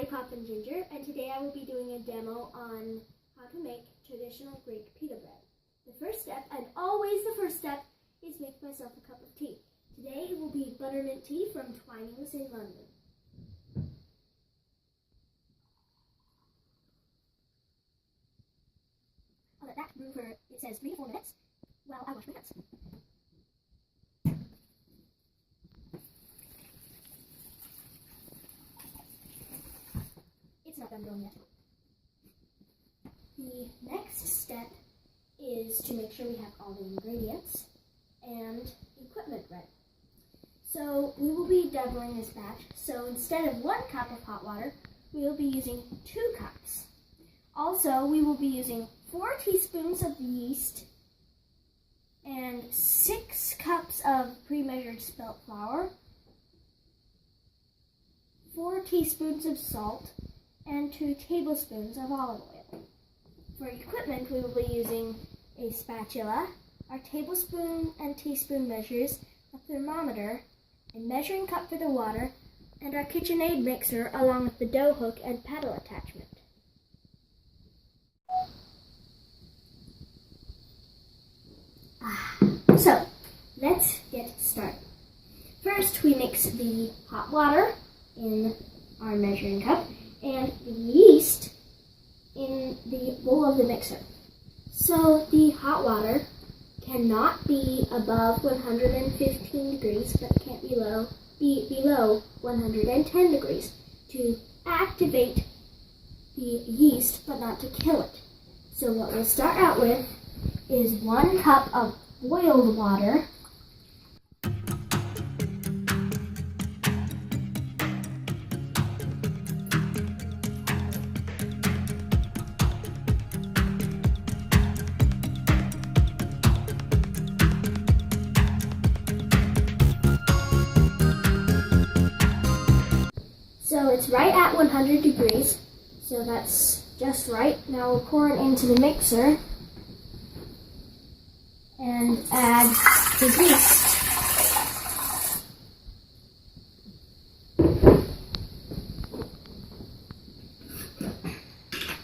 DaddyPop and Ginger, and today I will be doing a demo on how to make traditional Greek pita bread. The first step, and always the first step, is make myself a cup of tea. Today it will be buttermint tea from Twinings in London. I'll let that brew for, it says 3 to 4 minutes, while I wash my hands. It's not done brewing yet. The next step is to make sure we have all the ingredients and equipment ready. So we will be doubling this batch. So instead of 1 cup of hot water, we will be using 2 cups. Also, we will be using 4 teaspoons of yeast and 6 cups of pre-measured spelt flour, 4 teaspoons of salt, and 2 tablespoons of olive oil. For equipment, we will be using a spatula, our tablespoon and teaspoon measures, a thermometer, a measuring cup for the water, and our KitchenAid mixer along with the dough hook and paddle attachment. So, let's get started. First, we mix the hot water in our measuring cup and the yeast in the bowl of the mixer. So the hot water cannot be above 115 degrees, but it can't be below 110 degrees to activate the yeast, but not to kill it. So what we'll start out with is 1 cup of boiled water. So it's right at 100 degrees, so that's just right. Now we'll pour it into the mixer and add the yeast.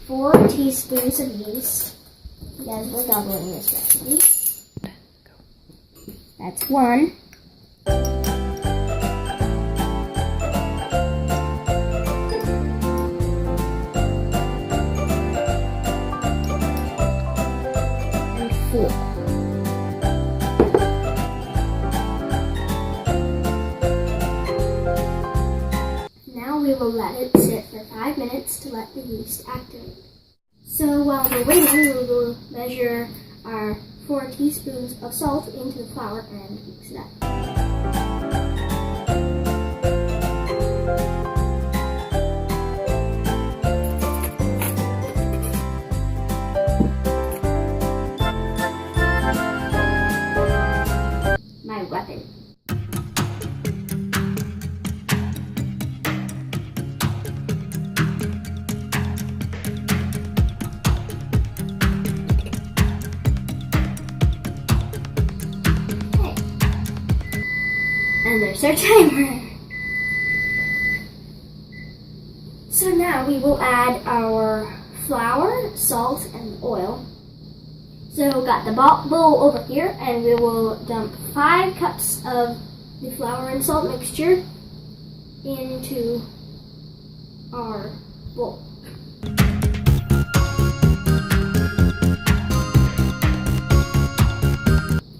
Four teaspoons of yeast. Yes, we're doubling this recipe. That's 1. Now we will let it sit for 5 minutes to let the yeast activate. So while we're waiting, we will measure our 4 teaspoons of salt into the flour and mix it up. My weapon. And there's our timer. So now we will add our flour, salt, and oil. So we've got the bowl over here, and we will dump 5 cups of the flour and salt mixture into our bowl.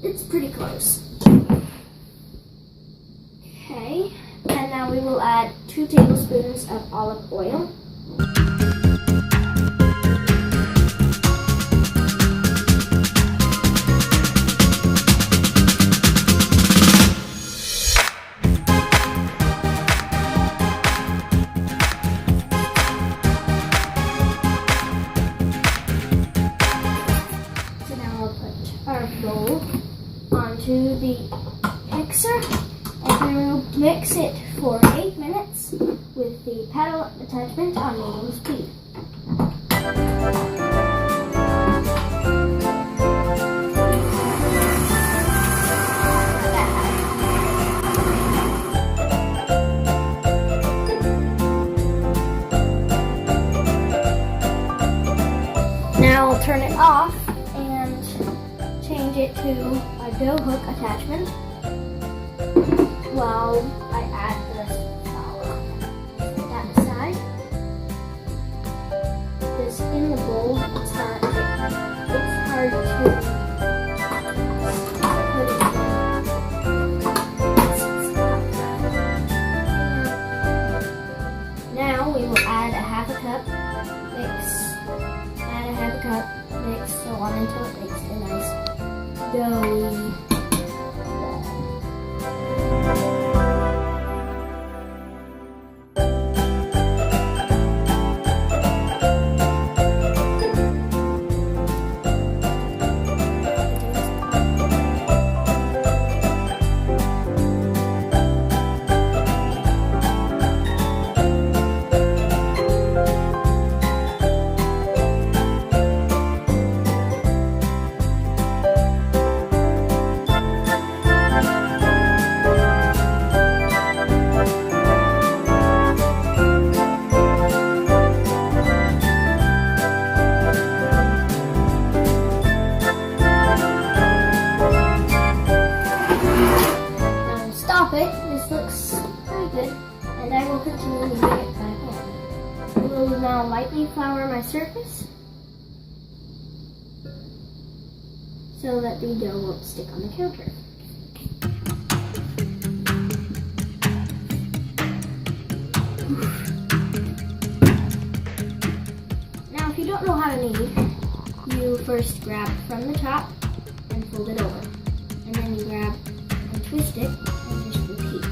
It's pretty close. Okay, and now we will add 2 tablespoons of olive oil. So now we'll put our bowl onto the mixer. And we will mix it for 8 minutes with the paddle attachment on medium speed. now I'll turn it off and change it to a dough hook attachment while I add the rest of the flour. Set that aside. This in the bowl, it's hard to put it in. Now we will add a half a cup, mix, add a half a cup, mix, so on until it makes a nice doughy ball. This looks pretty good, and I will continue to bring it back in. I will now lightly flour my surface so that the dough won't stick on the counter. Now, if you don't know how to knead, you first grab from the top and fold it over, and then you grab and twist it and just repeat.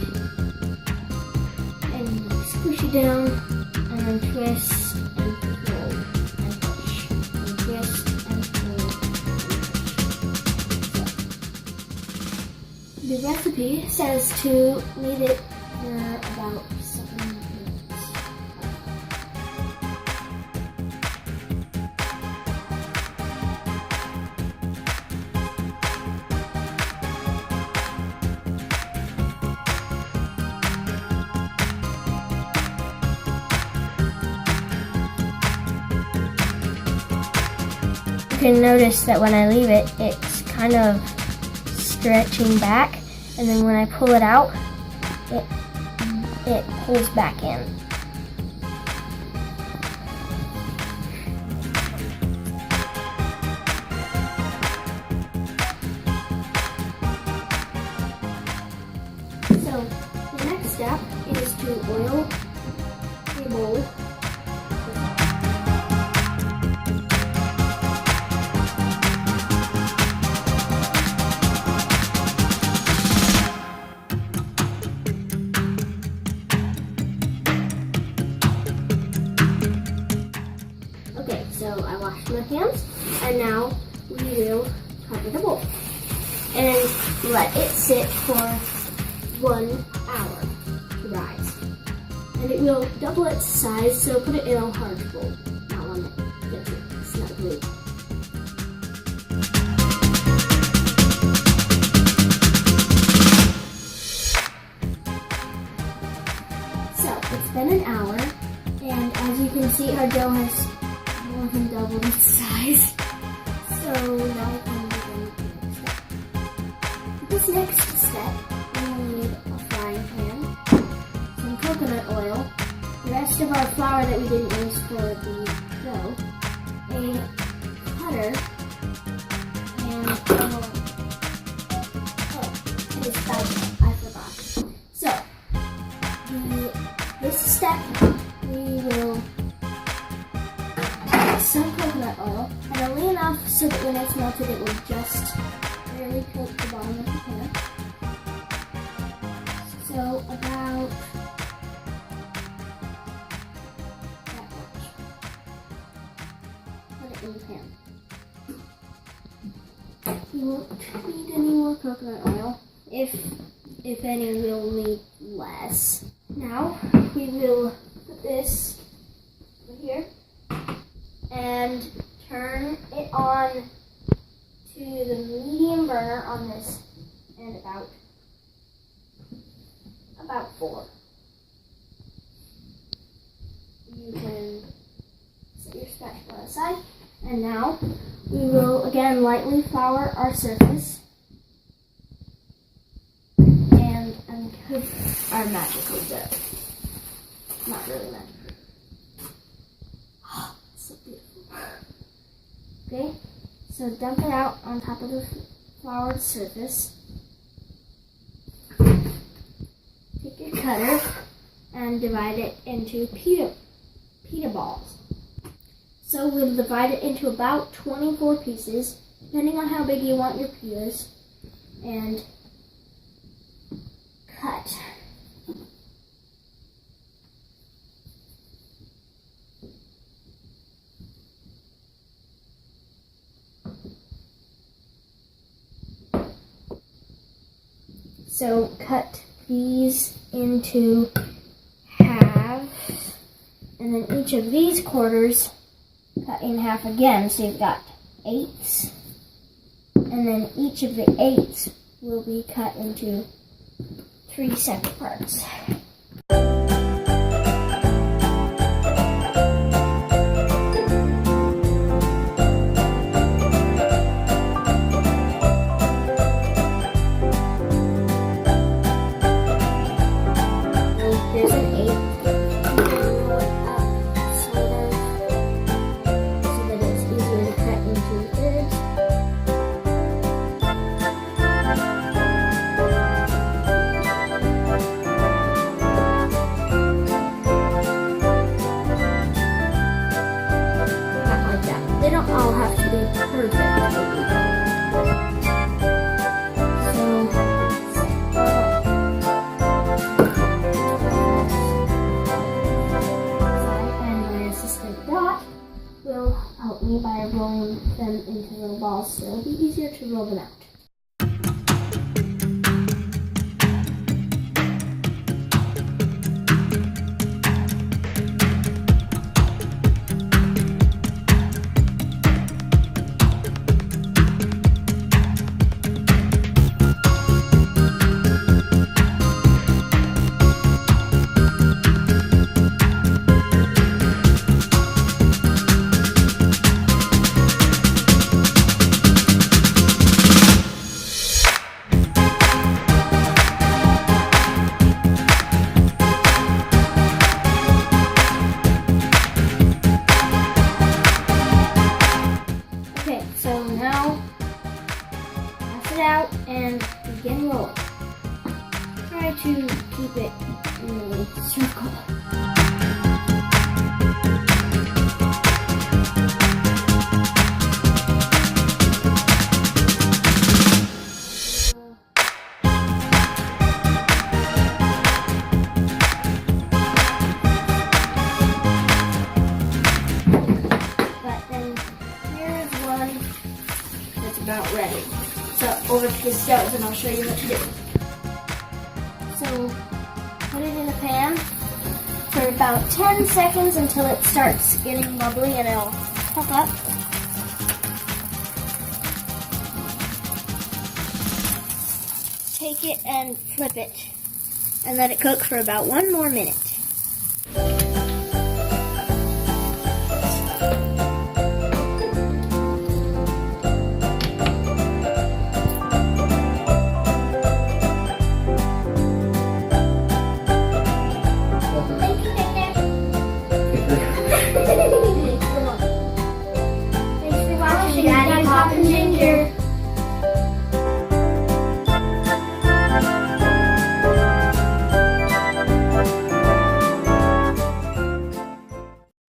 And squish it down, and then twist and fold and push, and twist and fold and push. The recipe says to knead it for about 7 minutes. You can notice that when I leave it, it's kind of stretching back, and then when I pull it out, it pulls back in. So the next step is to oil a bowl. So I washed my hands, and now we will cover the bowl and let it sit for 1 hour to rise. And it will double its size, so put it in a hard bowl, not one that gets it snugly. So it's been an hour, and as you can see, our dough has more than doubled its size. So now we can begin the next step. For this next step, we will need a frying pan, some coconut oil, the rest of our flour that we didn't use for the dough, a cutter, and a spatula. I forgot. So this step, we will some coconut oil, and only enough so that when it's melted it will just barely coat the bottom of the pan. So about that much. Put it in the pan. You won't need any more coconut oil. If any, we'll need less. Now we will put this over here and turn it on to the medium burner on this, and about 4. You can set your spatula aside And now we will again lightly flour our surface and uncook our magical dough. Not really magical. Oh, so beautiful. Okay, so dump it out on top of the floured surface. Take your cutter and divide it into pita balls. So we'll divide it into about 24 pieces, depending on how big you want your pitas, and cut. So cut these into halves, and then each of these quarters cut in half again, so you've got 8s, and then each of the 8s will be cut into 3 separate parts. There's an 8. They don't all have to be perfect. And my assistant Dot will help me by rolling them into little balls, so it'll be easier to roll them out. So now, pass it out and begin rolling. Try to keep it in a circle. About ready. So over to the stove and I'll show you what to do. So put it in a pan for about 10 seconds until it starts getting bubbly and it'll puff up. Take it and flip it and let it cook for about 1 more minute.